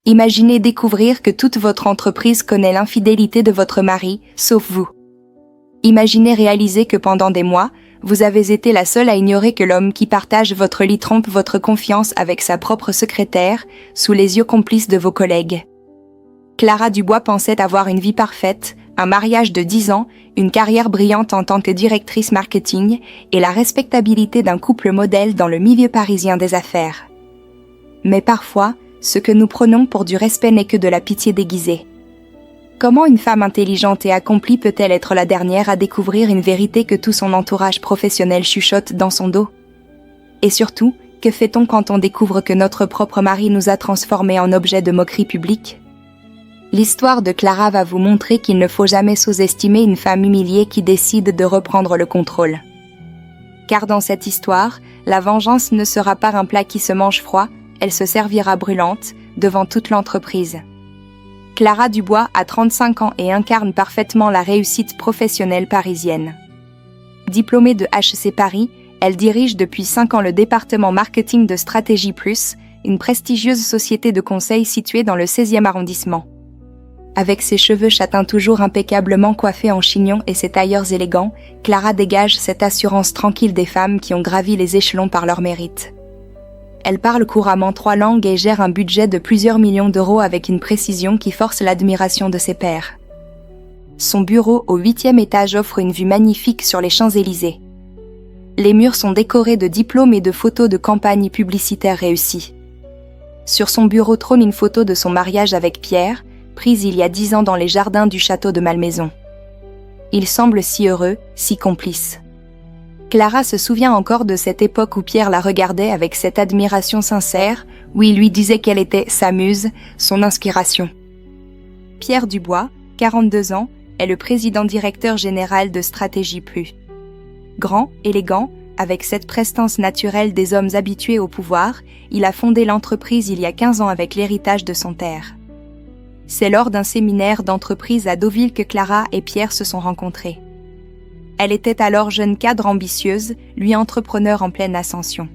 Imaginez découvrir que toute votre entreprise connaît l'infidélité de votre mari, sauf vous. Imaginez réaliser que pendant des mois, vous avez été la seule à ignorer que l'homme qui partage votre lit trompe votre confiance avec sa propre secrétaire, sous les yeux complices de vos collègues. Clara Dubois pensait avoir une vie parfaite, un mariage de 10 ans, une carrière brillante en tant que directrice marketing et la respectabilité d'un couple modèle dans le milieu parisien des affaires. Mais parfois, ce que nous prenons pour du respect n'est que de la pitié déguisée. Comment une femme intelligente et accomplie peut-elle être la dernière à découvrir une vérité que tout son entourage professionnel chuchote dans son dos? Et surtout, que fait-on quand on découvre que notre propre mari nous a transformés en objets de moquerie publique? L'histoire de Clara va vous montrer qu'il ne faut jamais sous-estimer une femme humiliée qui décide de reprendre le contrôle. Car dans cette histoire, la vengeance ne sera pas un plat qui se mange froid, elle se servira brûlante, devant toute l'entreprise. Clara Dubois a 35 ans et incarne parfaitement la réussite professionnelle parisienne. Diplômée de HEC Paris, elle dirige depuis 5 ans le département marketing de Stratégie Plus, une prestigieuse société de conseil située dans le 16e arrondissement. Avec ses cheveux châtains toujours impeccablement coiffés en chignon et ses tailleurs élégants, Clara dégage cette assurance tranquille des femmes qui ont gravi les échelons par leur mérite. Elle parle couramment 3 langues et gère un budget de plusieurs millions d'euros avec une précision qui force l'admiration de ses pairs. Son bureau au 8e étage offre une vue magnifique sur les Champs-Élysées. Les murs sont décorés de diplômes et de photos de campagnes publicitaires réussies. Sur son bureau trône une photo de son mariage avec Pierre, prise il y a 10 ans dans les jardins du château de Malmaison. Il semble si heureux, si complice. Clara se souvient encore de cette époque où Pierre la regardait avec cette admiration sincère, où il lui disait qu'elle était sa muse, son inspiration. Pierre Dubois, 42 ans, est le président-directeur général de Stratégie Plus. Grand, élégant, avec cette prestance naturelle des hommes habitués au pouvoir, il a fondé l'entreprise il y a 15 ans avec l'héritage de son père. C'est lors d'un séminaire d'entreprise à Deauville que Clara et Pierre se sont rencontrés. Elle était alors jeune cadre ambitieuse, lui entrepreneur en pleine ascension.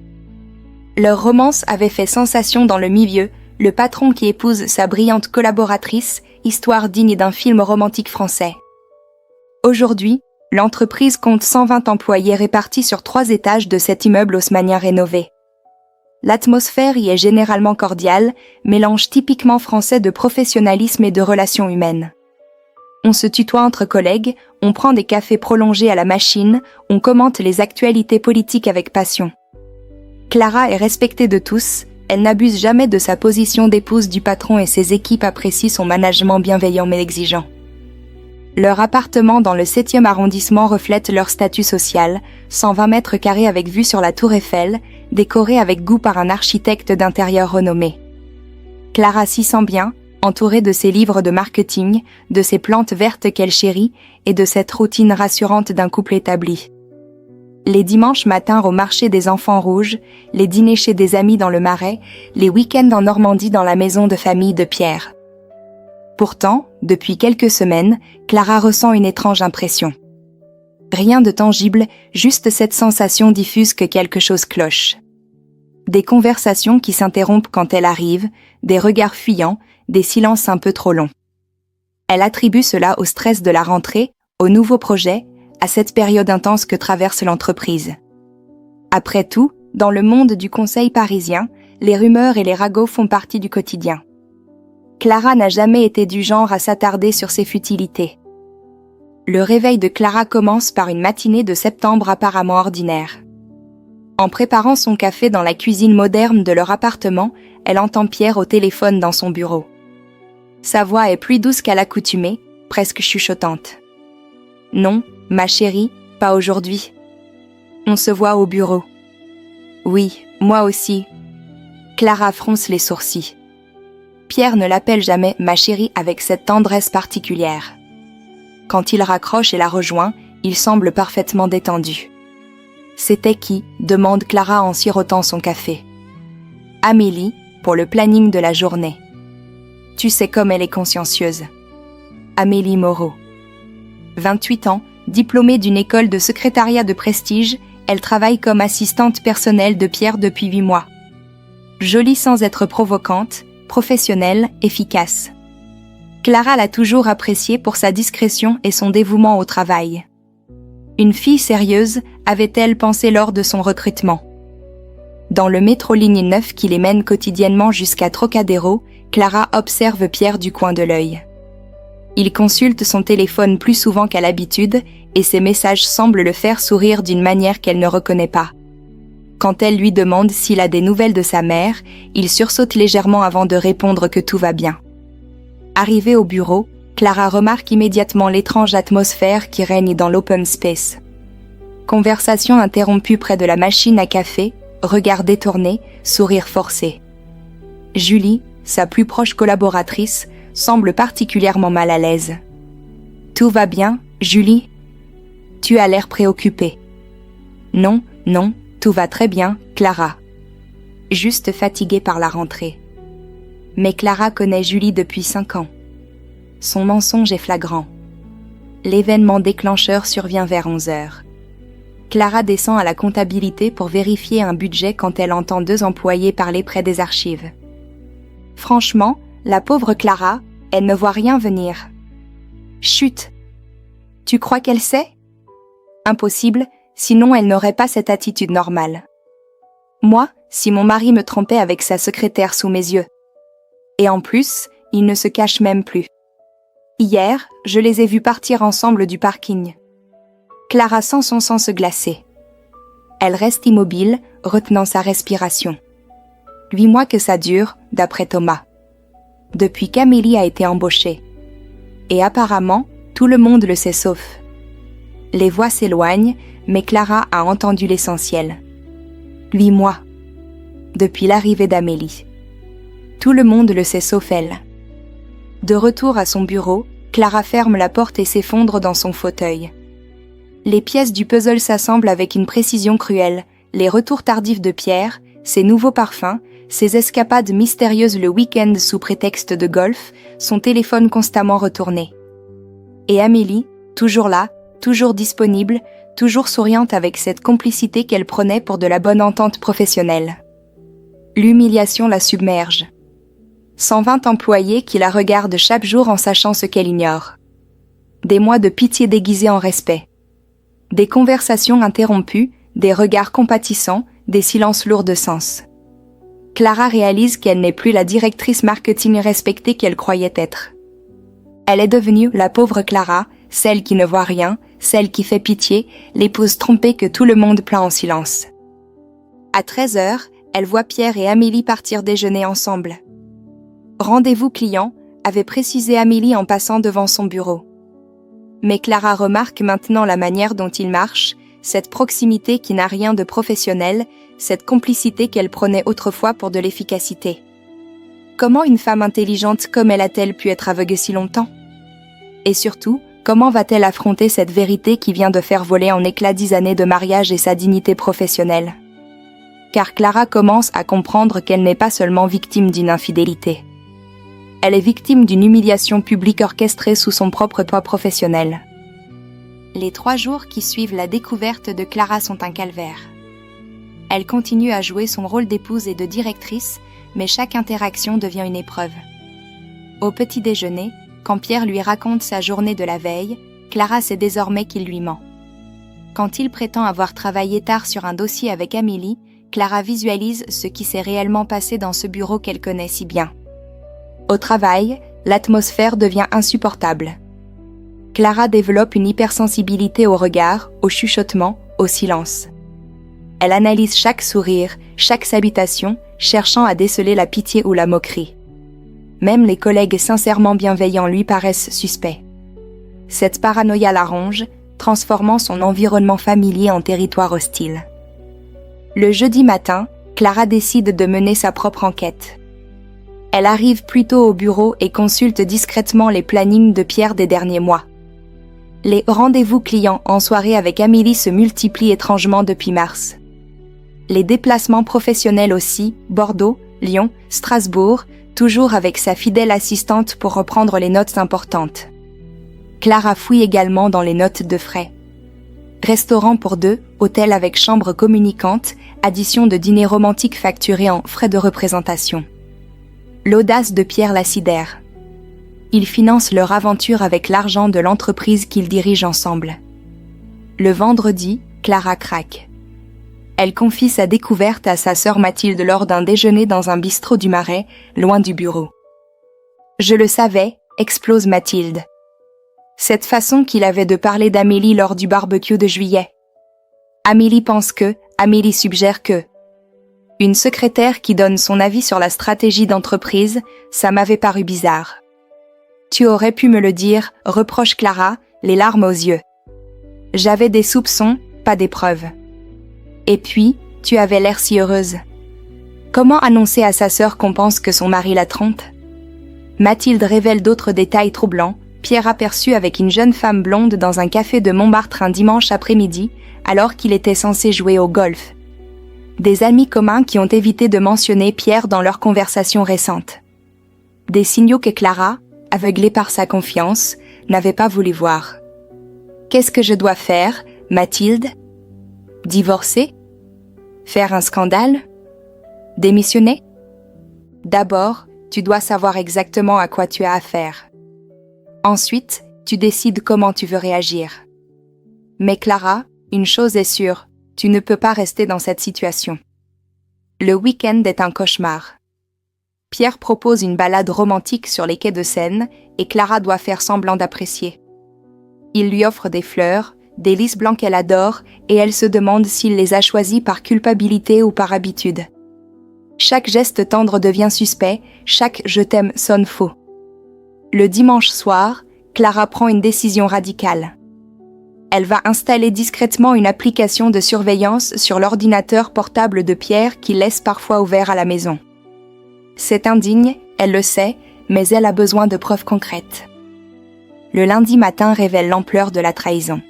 Leur romance avait fait sensation dans le milieu, le patron qui épouse sa brillante collaboratrice, histoire digne d'un film romantique français. Aujourd'hui, l'entreprise compte 120 employés répartis sur 3 étages de cet immeuble haussmannien rénové. L'atmosphère y est généralement cordiale, mélange typiquement français de professionnalisme et de relations humaines. On se tutoie entre collègues, on prend des cafés prolongés à la machine, on commente les actualités politiques avec passion. Clara est respectée de tous, elle n'abuse jamais de sa position d'épouse du patron et ses équipes apprécient son management bienveillant mais exigeant. Leur appartement dans le 7e arrondissement reflète leur statut social, 120 mètres carrés avec vue sur la Tour Eiffel, décoré avec goût par un architecte d'intérieur renommé. Clara s'y sent bien, entourée de ses livres de marketing, de ses plantes vertes qu'elle chérit et de cette routine rassurante d'un couple établi. Les dimanches matins au marché des Enfants Rouges, les dîners chez des amis dans le Marais, les week-ends en Normandie dans la maison de famille de Pierre. Pourtant, depuis quelques semaines, Clara ressent une étrange impression. Rien de tangible, juste cette sensation diffuse que quelque chose cloche. Des conversations qui s'interrompent quand elle arrive, des regards fuyants, des silences un peu trop longs. Elle attribue cela au stress de la rentrée, aux nouveaux projets, à cette période intense que traverse l'entreprise. Après tout, dans le monde du conseil parisien, les rumeurs et les ragots font partie du quotidien. Clara n'a jamais été du genre à s'attarder sur ces futilités. Le réveil de Clara commence par une matinée de septembre apparemment ordinaire. En préparant son café dans la cuisine moderne de leur appartement, elle entend Pierre au téléphone dans son bureau. Sa voix est plus douce qu'à l'accoutumée, presque chuchotante. « Non, ma chérie, pas aujourd'hui. On se voit au bureau. »« Oui, moi aussi. » Clara fronce les sourcils. Pierre ne l'appelle jamais « ma chérie » avec cette tendresse particulière. Quand il raccroche et la rejoint, il semble parfaitement détendu. « C'était qui ?» demande Clara en sirotant son café. « Amélie, pour le planning de la journée. Tu sais comme elle est consciencieuse. » Amélie Moreau. 28 ans, diplômée d'une école de secrétariat de prestige, elle travaille comme assistante personnelle de Pierre depuis 8 mois. Jolie sans être provocante, professionnelle, efficace. Clara l'a toujours appréciée pour sa discrétion et son dévouement au travail. Une fille sérieuse, avait-elle pensé lors de son recrutement. Dans le métro ligne 9 qui les mène quotidiennement jusqu'à Trocadéro, Clara observe Pierre du coin de l'œil. Il consulte son téléphone plus souvent qu'à l'habitude et ses messages semblent le faire sourire d'une manière qu'elle ne reconnaît pas. Quand elle lui demande s'il a des nouvelles de sa mère, il sursaute légèrement avant de répondre que tout va bien. Arrivée au bureau, Clara remarque immédiatement l'étrange atmosphère qui règne dans l'open space. Conversation interrompue près de la machine à café, regard détourné, sourire forcé. Julie, sa plus proche collaboratrice, semble particulièrement mal à l'aise. « Tout va bien, Julie ? Tu as l'air préoccupée. »« Non, non, tout va très bien, Clara. Juste fatiguée par la rentrée. » Mais Clara connaît Julie depuis 5 ans. Son mensonge est flagrant. L'événement déclencheur survient vers 11h. Clara descend à la comptabilité pour vérifier un budget quand elle entend 2 employés parler près des archives. Franchement, la pauvre Clara, elle ne voit rien venir. Chut! Tu crois qu'elle sait? Impossible, sinon elle n'aurait pas cette attitude normale. Moi, si mon mari me trompait avec sa secrétaire sous mes yeux. Et en plus, il ne se cache même plus. Hier, je les ai vus partir ensemble du parking. Clara sent son sang se glacer. Elle reste immobile, retenant sa respiration. 8 mois que ça dure, d'après Thomas. Depuis qu'Amélie a été embauchée. Et apparemment, tout le monde le sait sauf. Les voix s'éloignent, mais Clara a entendu l'essentiel. 8 mois. Depuis l'arrivée d'Amélie. Tout le monde le sait sauf elle. De retour à son bureau, Clara ferme la porte et s'effondre dans son fauteuil. Les pièces du puzzle s'assemblent avec une précision cruelle, les retours tardifs de Pierre, ses nouveaux parfums, ses escapades mystérieuses le week-end sous prétexte de golf, son téléphone constamment retourné. Et Amélie, toujours là, toujours disponible, toujours souriante avec cette complicité qu'elle prenait pour de la bonne entente professionnelle. L'humiliation la submerge. 120 employés qui la regardent chaque jour en sachant ce qu'elle ignore. Des mois de pitié déguisée en respect. Des conversations interrompues, des regards compatissants, des silences lourds de sens. Clara réalise qu'elle n'est plus la directrice marketing respectée qu'elle croyait être. Elle est devenue la pauvre Clara, celle qui ne voit rien, celle qui fait pitié, l'épouse trompée que tout le monde plaint en silence. À 13h, elle voit Pierre et Amélie partir déjeuner ensemble. Rendez-vous client, avait précisé Amélie en passant devant son bureau. Mais Clara remarque maintenant la manière dont il marche, cette proximité qui n'a rien de professionnel, cette complicité qu'elle prenait autrefois pour de l'efficacité. Comment une femme intelligente comme elle a-t-elle pu être aveugle si longtemps? Et surtout, comment va-t-elle affronter cette vérité qui vient de faire voler en éclats 10 années de mariage et sa dignité professionnelle? Car Clara commence à comprendre qu'elle n'est pas seulement victime d'une infidélité. Elle est victime d'une humiliation publique orchestrée sous son propre toit professionnel. Les 3 jours qui suivent la découverte de Clara sont un calvaire. Elle continue à jouer son rôle d'épouse et de directrice, mais chaque interaction devient une épreuve. Au petit déjeuner, quand Pierre lui raconte sa journée de la veille, Clara sait désormais qu'il lui ment. Quand il prétend avoir travaillé tard sur un dossier avec Amélie, Clara visualise ce qui s'est réellement passé dans ce bureau qu'elle connaît si bien. Au travail, l'atmosphère devient insupportable. Clara développe une hypersensibilité au regard, au chuchotement, au silence. Elle analyse chaque sourire, chaque salutation, cherchant à déceler la pitié ou la moquerie. Même les collègues sincèrement bienveillants lui paraissent suspects. Cette paranoïa la ronge, transformant son environnement familier en territoire hostile. Le jeudi matin, Clara décide de mener sa propre enquête. Elle arrive plus tôt au bureau et consulte discrètement les plannings de Pierre des derniers mois. Les rendez-vous clients en soirée avec Amélie se multiplient étrangement depuis mars. Les déplacements professionnels aussi, Bordeaux, Lyon, Strasbourg, toujours avec sa fidèle assistante pour reprendre les notes importantes. Clara fouille également dans les notes de frais. Restaurant pour 2, hôtel avec chambre communicante, addition de dîner romantique facturé en frais de représentation. L'audace de Pierre la sidère. Ils financent leur aventure avec l'argent de l'entreprise qu'ils dirigent ensemble. Le vendredi, Clara craque. Elle confie sa découverte à sa sœur Mathilde lors d'un déjeuner dans un bistrot du Marais, loin du bureau. « Je le savais », explose Mathilde. Cette façon qu'il avait de parler d'Amélie lors du barbecue de juillet. Amélie pense que, Amélie suggère que. Une secrétaire qui donne son avis sur la stratégie d'entreprise, ça m'avait paru bizarre. Tu aurais pu me le dire, reproche Clara, les larmes aux yeux. J'avais des soupçons, pas des preuves. Et puis, tu avais l'air si heureuse. Comment annoncer à sa sœur qu'on pense que son mari la trompe? Mathilde révèle d'autres détails troublants. Pierre aperçut avec une jeune femme blonde dans un café de Montmartre un dimanche après-midi, alors qu'il était censé jouer au golf. Des amis communs qui ont évité de mentionner Pierre dans leur conversation récente. Des signaux que Clara, aveuglée par sa confiance, n'avait pas voulu voir. Qu'est-ce que je dois faire, Mathilde? Divorcer? Faire un scandale? Démissionner? D'abord, tu dois savoir exactement à quoi tu as affaire. Ensuite, tu décides comment tu veux réagir. Mais Clara, une chose est sûre, tu ne peux pas rester dans cette situation. Le week-end est un cauchemar. Pierre propose une balade romantique sur les quais de Seine et Clara doit faire semblant d'apprécier. Il lui offre des fleurs, des lys blancs qu'elle adore et elle se demande s'il les a choisis par culpabilité ou par habitude. Chaque geste tendre devient suspect, chaque « je t'aime » sonne faux. Le dimanche soir, Clara prend une décision radicale. Elle va installer discrètement une application de surveillance sur l'ordinateur portable de Pierre qu'il laisse parfois ouvert à la maison. C'est indigne, elle le sait, mais elle a besoin de preuves concrètes. Le lundi matin révèle l'ampleur de la trahison.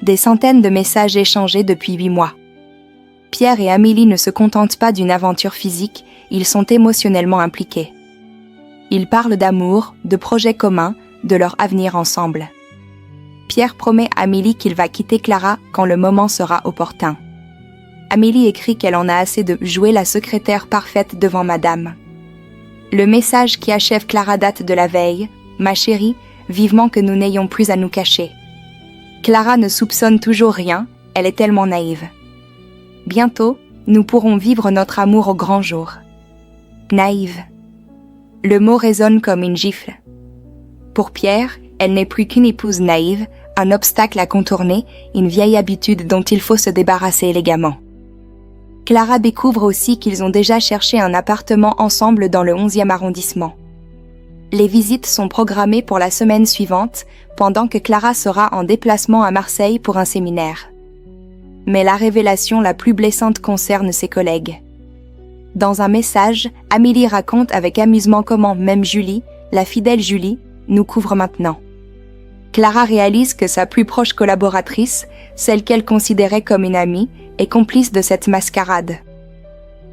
Des centaines de messages échangés depuis 8 mois. Pierre et Amélie ne se contentent pas d'une aventure physique, ils sont émotionnellement impliqués. Ils parlent d'amour, de projets communs, de leur avenir ensemble. Pierre promet à Amélie qu'il va quitter Clara quand le moment sera opportun. Amélie écrit qu'elle en a assez de jouer la secrétaire parfaite devant madame. Le message qui achève Clara date de la veille. « Ma chérie, vivement que nous n'ayons plus à nous cacher. » Clara ne soupçonne toujours rien, elle est tellement naïve. Bientôt, nous pourrons vivre notre amour au grand jour. Naïve. Le mot résonne comme une gifle. Pour Pierre, elle n'est plus qu'une épouse naïve, un obstacle à contourner, une vieille habitude dont il faut se débarrasser élégamment. Clara découvre aussi qu'ils ont déjà cherché un appartement ensemble dans le 11e arrondissement. Les visites sont programmées pour la semaine suivante, pendant que Clara sera en déplacement à Marseille pour un séminaire. Mais la révélation la plus blessante concerne ses collègues. Dans un message, Amélie raconte avec amusement comment même Julie, la fidèle Julie, nous couvre maintenant. Clara réalise que sa plus proche collaboratrice, celle qu'elle considérait comme une amie, est complice de cette mascarade.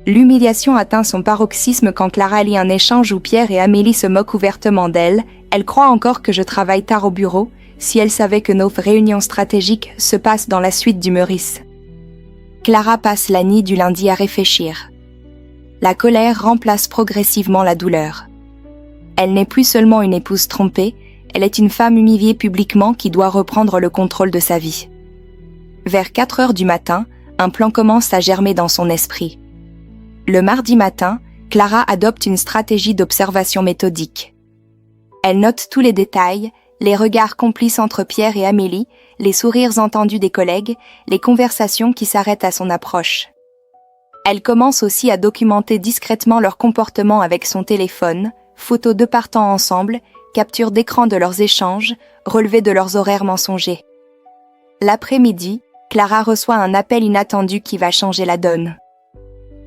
L'humiliation atteint son paroxysme quand Clara lit un échange où Pierre et Amélie se moquent ouvertement d'elle. Elle croit encore que je travaille tard au bureau, si elle savait que nos réunions stratégiques se passent dans la suite du Meurice. Clara passe la nuit du lundi à réfléchir. La colère remplace progressivement la douleur. Elle n'est plus seulement une épouse trompée, elle est une femme humiliée publiquement qui doit reprendre le contrôle de sa vie. Vers 4 heures du matin, un plan commence à germer dans son esprit. Le mardi matin, Clara adopte une stratégie d'observation méthodique. Elle note tous les détails, les regards complices entre Pierre et Amélie, les sourires entendus des collègues, les conversations qui s'arrêtent à son approche. Elle commence aussi à documenter discrètement leur comportement avec son téléphone, photos de partant ensemble, captures d'écran de leurs échanges, relevés de leurs horaires mensongers. L'après-midi, Clara reçoit un appel inattendu qui va changer la donne.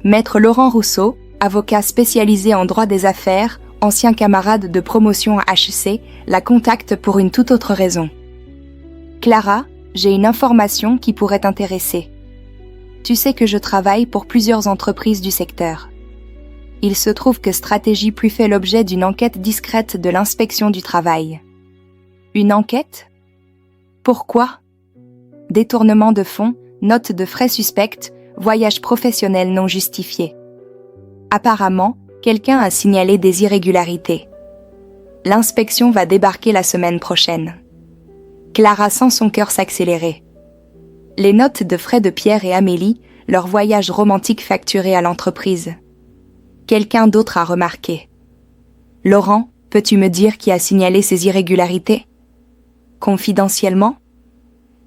Maître Laurent Rousseau, avocat spécialisé en droit des affaires, ancien camarade de promotion à HEC, la contacte pour une toute autre raison. « Clara, j'ai une information qui pourrait t'intéresser. Tu sais que je travaille pour plusieurs entreprises du secteur. Il se trouve que Stratégie Plus fait l'objet d'une enquête discrète de l'inspection du travail. » Une enquête? Pourquoi? Détournement de fonds, notes de frais suspectes, voyage professionnel non justifié. Apparemment, Quelqu'un a signalé des irrégularités. L'inspection va débarquer la semaine prochaine. Clara sent son cœur s'accélérer. Les notes de frais de Pierre et Amélie, leur voyage romantique facturé à l'entreprise. Quelqu'un d'autre a remarqué. Laurent, peux-tu me dire qui a signalé ces irrégularités? Confidentiellement?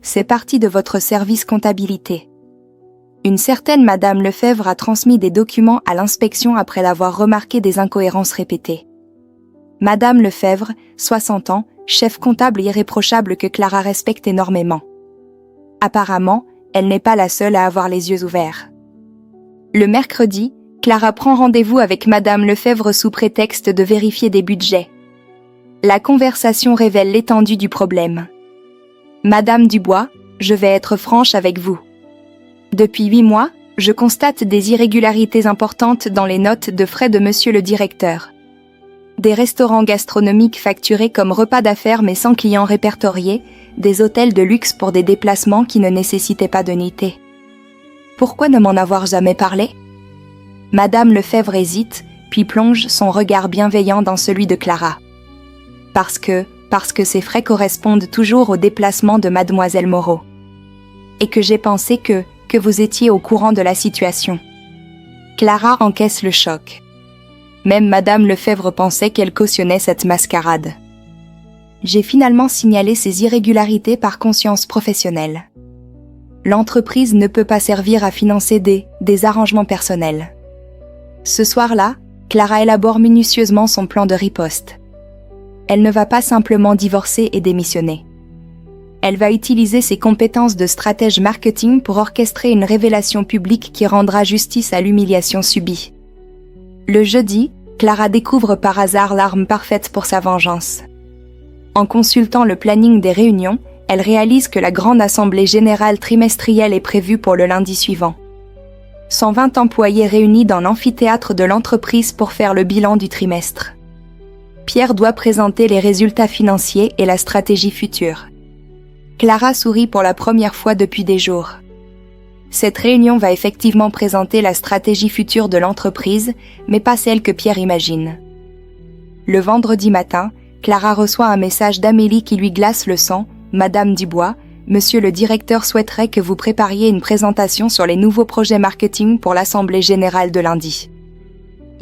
C'est parti de votre service comptabilité. Une certaine Madame Lefebvre a transmis des documents à l'inspection après l'avoir remarqué des incohérences répétées. Madame Lefebvre, 60 ans, chef comptable irréprochable que Clara respecte énormément. Apparemment, elle n'est pas la seule à avoir les yeux ouverts. Le mercredi, Clara prend rendez-vous avec Madame Lefebvre sous prétexte de vérifier des budgets. La conversation révèle l'étendue du problème. Madame Dubois, je vais être franche avec vous. Depuis 8 mois, je constate des irrégularités importantes dans les notes de frais de monsieur le directeur. Des restaurants gastronomiques facturés comme repas d'affaires mais sans clients répertoriés, des hôtels de luxe pour des déplacements qui ne nécessitaient pas de nuitée. Pourquoi ne m'en avoir jamais parlé? Madame Lefebvre hésite, puis plonge son regard bienveillant dans celui de Clara. Parce que ces frais correspondent toujours au déplacement de Mademoiselle Moreau. Et que j'ai pensé que vous étiez au courant de la situation. Clara encaisse le choc. Même Madame Lefebvre pensait qu'elle cautionnait cette mascarade. J'ai finalement signalé ces irrégularités par conscience professionnelle. L'entreprise ne peut pas servir à financer des arrangements personnels. Ce soir-là, Clara élabore minutieusement son plan de riposte. Elle ne va pas simplement divorcer et démissionner. Elle va utiliser ses compétences de stratège marketing pour orchestrer une révélation publique qui rendra justice à l'humiliation subie. Le jeudi, Clara découvre par hasard l'arme parfaite pour sa vengeance. En consultant le planning des réunions, elle réalise que la grande assemblée générale trimestrielle est prévue pour le lundi suivant. 120 employés réunis dans l'amphithéâtre de l'entreprise pour faire le bilan du trimestre. Pierre doit présenter les résultats financiers et la stratégie future. Clara sourit pour la première fois depuis des jours. Cette réunion va effectivement présenter la stratégie future de l'entreprise, mais pas celle que Pierre imagine. Le vendredi matin, Clara reçoit un message d'Amélie qui lui glace le sang. Madame Dubois, Monsieur le directeur souhaiterait que vous prépariez une présentation sur les nouveaux projets marketing pour l'Assemblée générale de lundi.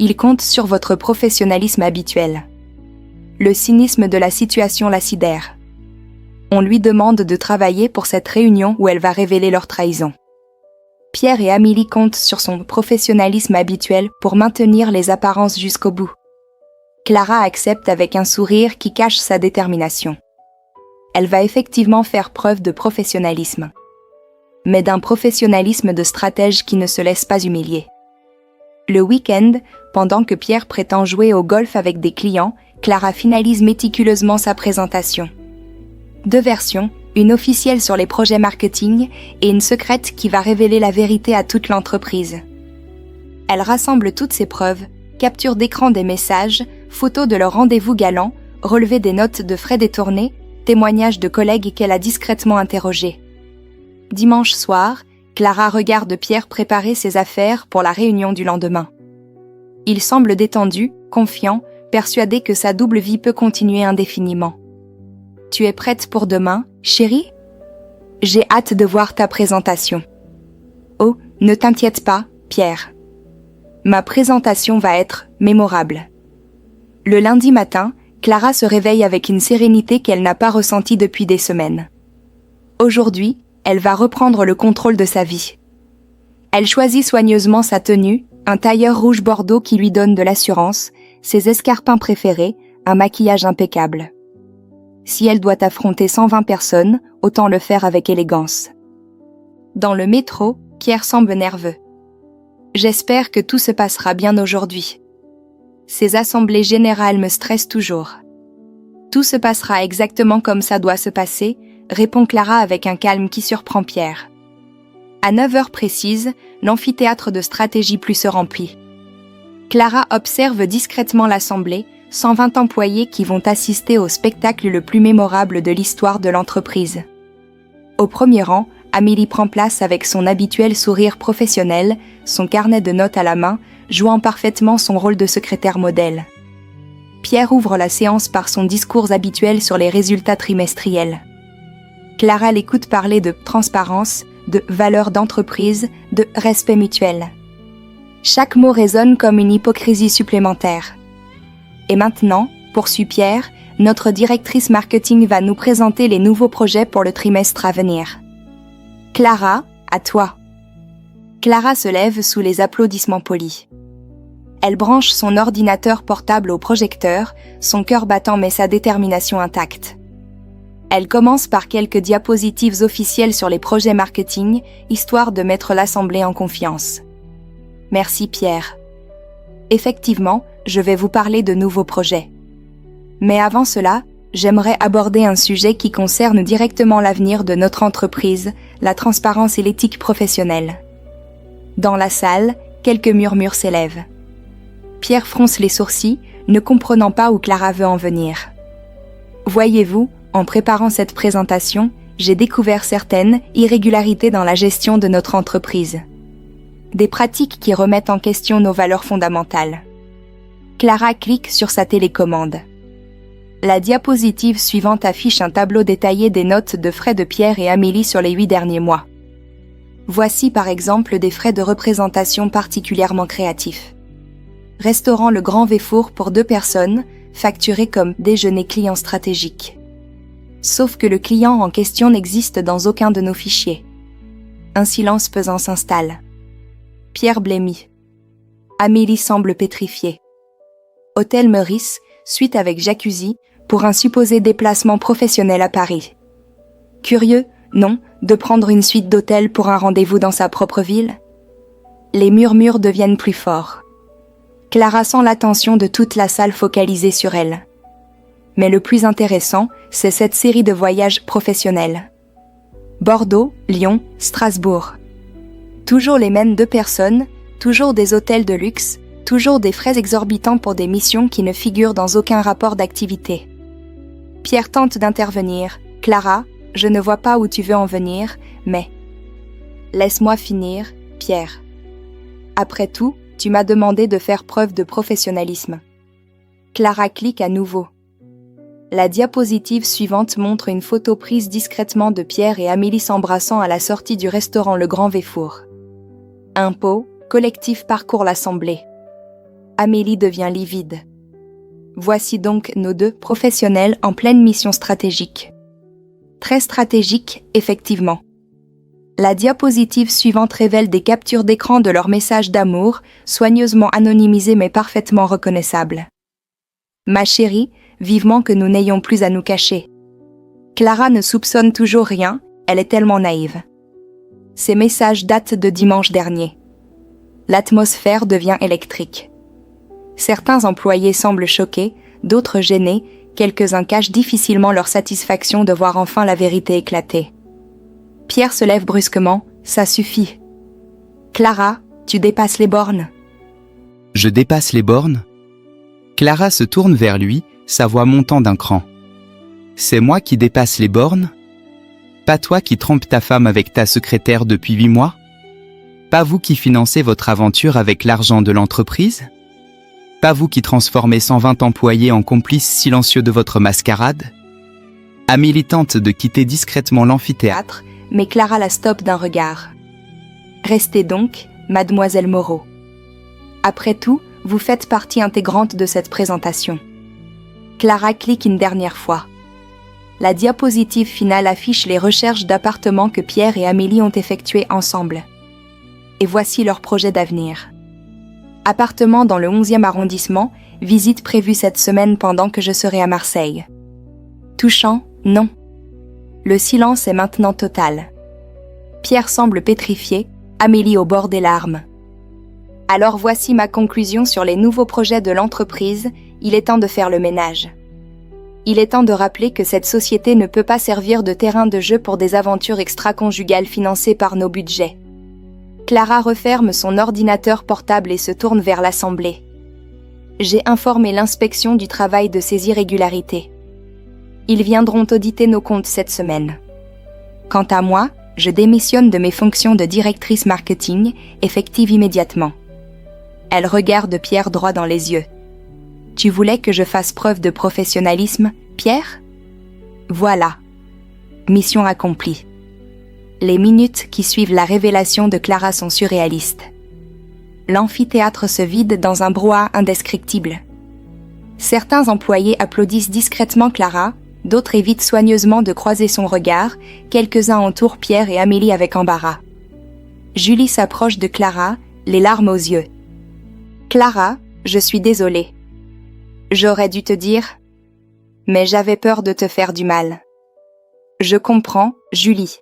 Il compte sur votre professionnalisme habituel. Le cynisme de la situation la sidère. On lui demande de travailler pour cette réunion où elle va révéler leur trahison. Pierre et Amélie comptent sur son professionnalisme habituel pour maintenir les apparences jusqu'au bout. Clara accepte avec un sourire qui cache sa détermination. Elle va effectivement faire preuve de professionnalisme. Mais d'un professionnalisme de stratège qui ne se laisse pas humilier. Le week-end, pendant que Pierre prétend jouer au golf avec des clients, Clara finalise méticuleusement sa présentation. 2 versions, une officielle sur les projets marketing et une secrète qui va révéler la vérité à toute l'entreprise. Elle rassemble toutes ces preuves, capture d'écran des messages, photos de leur rendez-vous galant, relevé des notes de frais détournés, témoignages de collègues qu'elle a discrètement interrogés. Dimanche soir, Clara regarde Pierre préparer ses affaires pour la réunion du lendemain. Il semble détendu, confiant, persuadé que sa double vie peut continuer indéfiniment. « Tu es prête pour demain, chérie ? J'ai hâte de voir ta présentation. » « Oh, ne t'inquiète pas, Pierre. Ma présentation va être mémorable. » Le lundi matin, Clara se réveille avec une sérénité qu'elle n'a pas ressentie depuis des semaines. Aujourd'hui, elle va reprendre le contrôle de sa vie. Elle choisit soigneusement sa tenue, un tailleur rouge bordeaux qui lui donne de l'assurance, ses escarpins préférés, un maquillage impeccable. Si elle doit affronter 120 personnes, autant le faire avec élégance. Dans le métro, Pierre semble nerveux. J'espère que tout se passera bien aujourd'hui. Ces assemblées générales me stressent toujours. Tout se passera exactement comme ça doit se passer, répond Clara avec un calme qui surprend Pierre. À 9 heures précises, l'amphithéâtre de stratégie plus se remplit. Clara observe discrètement l'assemblée, 120 employés qui vont assister au spectacle le plus mémorable de l'histoire de l'entreprise. Au premier rang, Amélie prend place avec son habituel sourire professionnel, son carnet de notes à la main, jouant parfaitement son rôle de secrétaire modèle. Pierre ouvre la séance par son discours habituel sur les résultats trimestriels. Clara l'écoute parler de transparence, de valeur d'entreprise, de respect mutuel. Chaque mot résonne comme une hypocrisie supplémentaire. Et maintenant, poursuit Pierre, notre directrice marketing va nous présenter les nouveaux projets pour le trimestre à venir. Clara, à toi. Clara se lève sous les applaudissements polis. Elle branche son ordinateur portable au projecteur, son cœur battant mais sa détermination intacte. Elle commence par quelques diapositives officielles sur les projets marketing, histoire de mettre l'assemblée en confiance. Merci Pierre. Effectivement, je vais vous parler de nouveaux projets. Mais avant cela, j'aimerais aborder un sujet qui concerne directement l'avenir de notre entreprise, la transparence et l'éthique professionnelle. Dans la salle, quelques murmures s'élèvent. Pierre fronce les sourcils, ne comprenant pas où Clara veut en venir. Voyez-vous, en préparant cette présentation, j'ai découvert certaines irrégularités dans la gestion de notre entreprise. Des pratiques qui remettent en question nos valeurs fondamentales. Clara clique sur sa télécommande. La diapositive suivante affiche un tableau détaillé des notes de frais de Pierre et Amélie sur les 8 derniers mois. Voici par exemple des frais de représentation particulièrement créatifs. Restaurant Le Grand Véfour pour 2 personnes, facturé comme déjeuner client stratégique. Sauf que le client en question n'existe dans aucun de nos fichiers. Un silence pesant s'installe. Pierre blêmit. Amélie semble pétrifiée. Hôtel Meurice, suite avec jacuzzi, pour un supposé déplacement professionnel à Paris. Curieux, non, de prendre une suite d'hôtel pour un rendez-vous dans sa propre ville? Les murmures deviennent plus forts. Clara sent l'attention de toute la salle focalisée sur elle. Mais le plus intéressant, c'est cette série de voyages professionnels. Bordeaux, Lyon, Strasbourg. Toujours les mêmes 2 personnes, toujours des hôtels de luxe, toujours des frais exorbitants pour des missions qui ne figurent dans aucun rapport d'activité. Pierre tente d'intervenir. « Clara, je ne vois pas où tu veux en venir, mais... » « Laisse-moi finir, Pierre. Après tout, tu m'as demandé de faire preuve de professionnalisme. » Clara clique à nouveau. La diapositive suivante montre une photo prise discrètement de Pierre et Amélie s'embrassant à la sortie du restaurant Le Grand Véfour. Impôt, collectif parcourt l'assemblée. Amélie devient livide. Voici donc nos 2 professionnels en pleine mission stratégique. Très stratégique, effectivement. La diapositive suivante révèle des captures d'écran de leurs messages d'amour, soigneusement anonymisés mais parfaitement reconnaissables. Ma chérie, vivement que nous n'ayons plus à nous cacher. Clara ne soupçonne toujours rien, elle est tellement naïve. Ces messages datent de dimanche dernier. L'atmosphère devient électrique. Certains employés semblent choqués, d'autres gênés, quelques-uns cachent difficilement leur satisfaction de voir enfin la vérité éclater. Pierre se lève brusquement, ça suffit. Clara, tu dépasses les bornes. Je dépasse les bornes? Clara se tourne vers lui, sa voix montant d'un cran. C'est moi qui dépasse les bornes? Pas toi qui trompes ta femme avec ta secrétaire depuis 8 mois? Pas vous qui financez votre aventure avec l'argent de l'entreprise? Pas vous qui transformez 120 employés en complices silencieux de votre mascarade? Amélie tente de quitter discrètement l'amphithéâtre, mais Clara la stoppe d'un regard. Restez donc, mademoiselle Moreau. Après tout, vous faites partie intégrante de cette présentation. Clara clique une dernière fois. La diapositive finale affiche les recherches d'appartements que Pierre et Amélie ont effectuées ensemble. Et voici leur projet d'avenir. Appartement dans le 11e arrondissement, visite prévue cette semaine pendant que je serai à Marseille. Touchant, non. Le silence est maintenant total. Pierre semble pétrifié, Amélie au bord des larmes. Alors voici ma conclusion sur les nouveaux projets de l'entreprise, il est temps de faire le ménage. Il est temps de rappeler que cette société ne peut pas servir de terrain de jeu pour des aventures extra-conjugales financées par nos budgets. Clara referme son ordinateur portable et se tourne vers l'Assemblée. J'ai informé l'inspection du travail de ces irrégularités. Ils viendront auditer nos comptes cette semaine. Quant à moi, je démissionne de mes fonctions de directrice marketing, effective immédiatement. Elle regarde Pierre droit dans les yeux. Tu voulais que je fasse preuve de professionnalisme, Pierre ? Voilà. Mission accomplie. Les minutes qui suivent la révélation de Clara sont surréalistes. L'amphithéâtre se vide dans un brouhaha indescriptible. Certains employés applaudissent discrètement Clara, d'autres évitent soigneusement de croiser son regard, quelques-uns entourent Pierre et Amélie avec embarras. Julie s'approche de Clara, les larmes aux yeux. « Clara, je suis désolée. J'aurais dû te dire, mais j'avais peur de te faire du mal. Je comprends, Julie.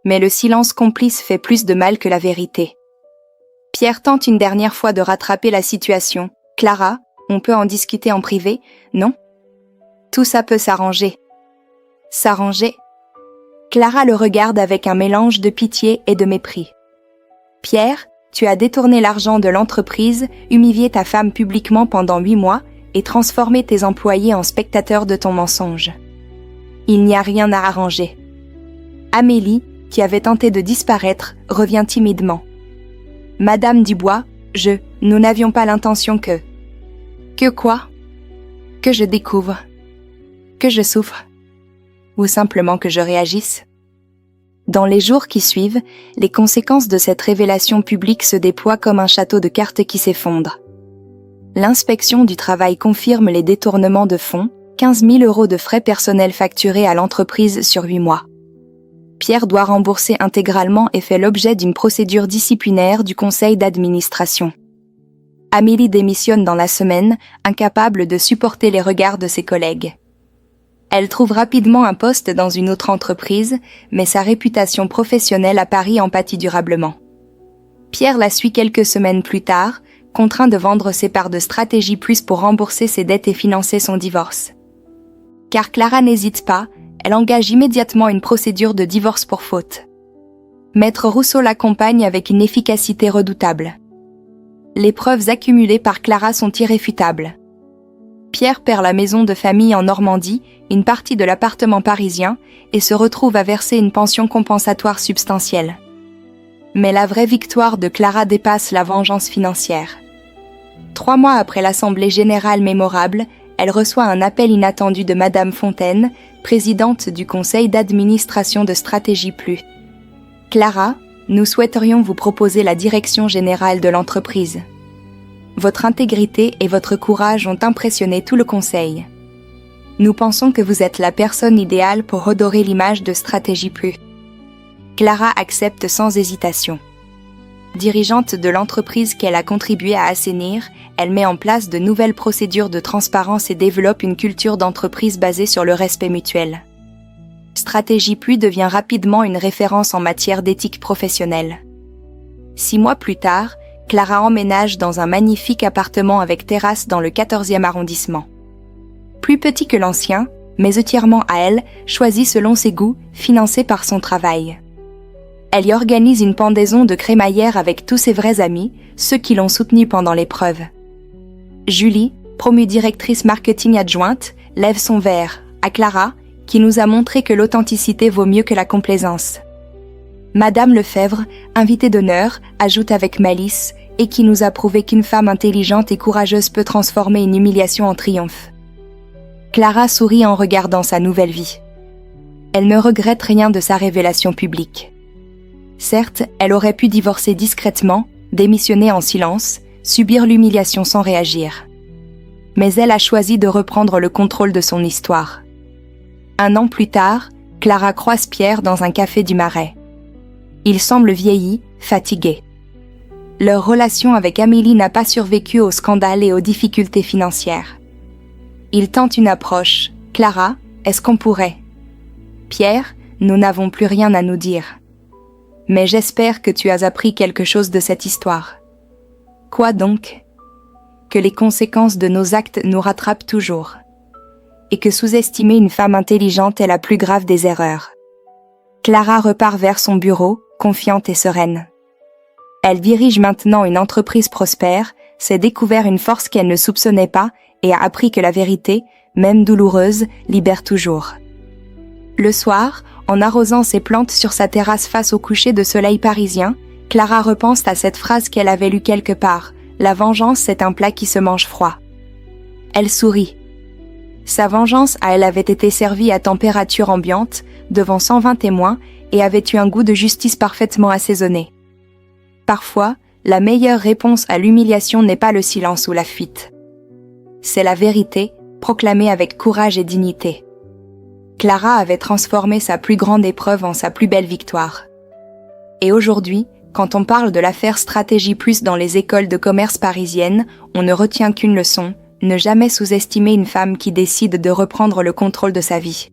Mais le silence complice fait plus de mal que la vérité. » Pierre tente une dernière fois de rattraper la situation. « Clara, on peut en discuter en privé, non ? Tout ça peut s'arranger. » S'arranger ? Clara le regarde avec un mélange de pitié et de mépris. « Pierre, tu as détourné l'argent de l'entreprise, humilié ta femme publiquement pendant 8 mois et transformé tes employés en spectateurs de ton mensonge. Il n'y a rien à arranger. » Amélie, qui avait tenté de disparaître, revient timidement. « Madame Dubois, nous n'avions pas l'intention que... » « Que quoi ? Que je découvre ? Que je souffre ? Ou simplement que je réagisse ? » Dans les jours qui suivent, les conséquences de cette révélation publique se déploient comme un château de cartes qui s'effondre. L'inspection du travail confirme les détournements de fonds, 15 000 € de frais personnels facturés à l'entreprise sur 8 mois. Pierre doit rembourser intégralement et fait l'objet d'une procédure disciplinaire du conseil d'administration. Amélie démissionne dans la semaine, incapable de supporter les regards de ses collègues. Elle trouve rapidement un poste dans une autre entreprise, mais sa réputation professionnelle à Paris en pâtit durablement. Pierre la suit quelques semaines plus tard, contraint de vendre ses parts de Stratégie Plus pour rembourser ses dettes et financer son divorce. Car Clara n'hésite pas, elle engage immédiatement une procédure de divorce pour faute. Maître Rousseau l'accompagne avec une efficacité redoutable. Les preuves accumulées par Clara sont irréfutables. Pierre perd la maison de famille en Normandie, une partie de l'appartement parisien, et se retrouve à verser une pension compensatoire substantielle. Mais la vraie victoire de Clara dépasse la vengeance financière. 3 mois après l'Assemblée générale mémorable, elle reçoit un appel inattendu de Madame Fontaine, présidente du conseil d'administration de Stratégie Plus. « Clara, nous souhaiterions vous proposer la direction générale de l'entreprise. Votre intégrité et votre courage ont impressionné tout le conseil. Nous pensons que vous êtes la personne idéale pour redorer l'image de Stratégie Plus. » Clara accepte sans hésitation. Dirigeante de l'entreprise qu'elle a contribué à assainir, elle met en place de nouvelles procédures de transparence et développe une culture d'entreprise basée sur le respect mutuel. Stratégie Plus devient rapidement une référence en matière d'éthique professionnelle. 6 mois plus tard, Clara emménage dans un magnifique appartement avec terrasse dans le 14e arrondissement. Plus petit que l'ancien, mais entièrement à elle, choisi selon ses goûts, financé par son travail. Elle y organise une pendaison de crémaillère avec tous ses vrais amis, ceux qui l'ont soutenue pendant l'épreuve. Julie, promue directrice marketing adjointe, lève son verre à Clara, qui nous a montré que l'authenticité vaut mieux que la complaisance. Madame Lefebvre, invitée d'honneur, ajoute avec malice, et qui nous a prouvé qu'une femme intelligente et courageuse peut transformer une humiliation en triomphe. Clara sourit en regardant sa nouvelle vie. Elle ne regrette rien de sa révélation publique. Certes, elle aurait pu divorcer discrètement, démissionner en silence, subir l'humiliation sans réagir. Mais elle a choisi de reprendre le contrôle de son histoire. 1 an plus tard, Clara croise Pierre dans un café du Marais. Il semble vieilli, fatigué. Leur relation avec Amélie n'a pas survécu au scandale et aux difficultés financières. Il tente une approche. « Clara, est-ce qu'on pourrait ?»« Pierre, nous n'avons plus rien à nous dire. Mais j'espère que tu as appris quelque chose de cette histoire. » « Quoi donc ? » Que les conséquences de nos actes nous rattrapent toujours. Et que sous-estimer une femme intelligente est la plus grave des erreurs. Clara repart vers son bureau, confiante et sereine. Elle dirige maintenant une entreprise prospère, s'est découvert une force qu'elle ne soupçonnait pas et a appris que la vérité, même douloureuse, libère toujours. Le soir, En arrosant ses plantes sur sa terrasse face au coucher de soleil parisien, Clara repense à cette phrase qu'elle avait lue quelque part. La vengeance, c'est un plat qui se mange froid. Elle sourit. Sa vengeance elle avait été servie à température ambiante, devant 120 témoins, et avait eu un goût de justice parfaitement assaisonné. Parfois, la meilleure réponse à l'humiliation n'est pas le silence ou la fuite. C'est la vérité, proclamée avec courage et dignité. Clara avait transformé sa plus grande épreuve en sa plus belle victoire. Et aujourd'hui, quand on parle de l'affaire Stratégie Plus dans les écoles de commerce parisiennes, on ne retient qu'une leçon, ne jamais sous-estimer une femme qui décide de reprendre le contrôle de sa vie.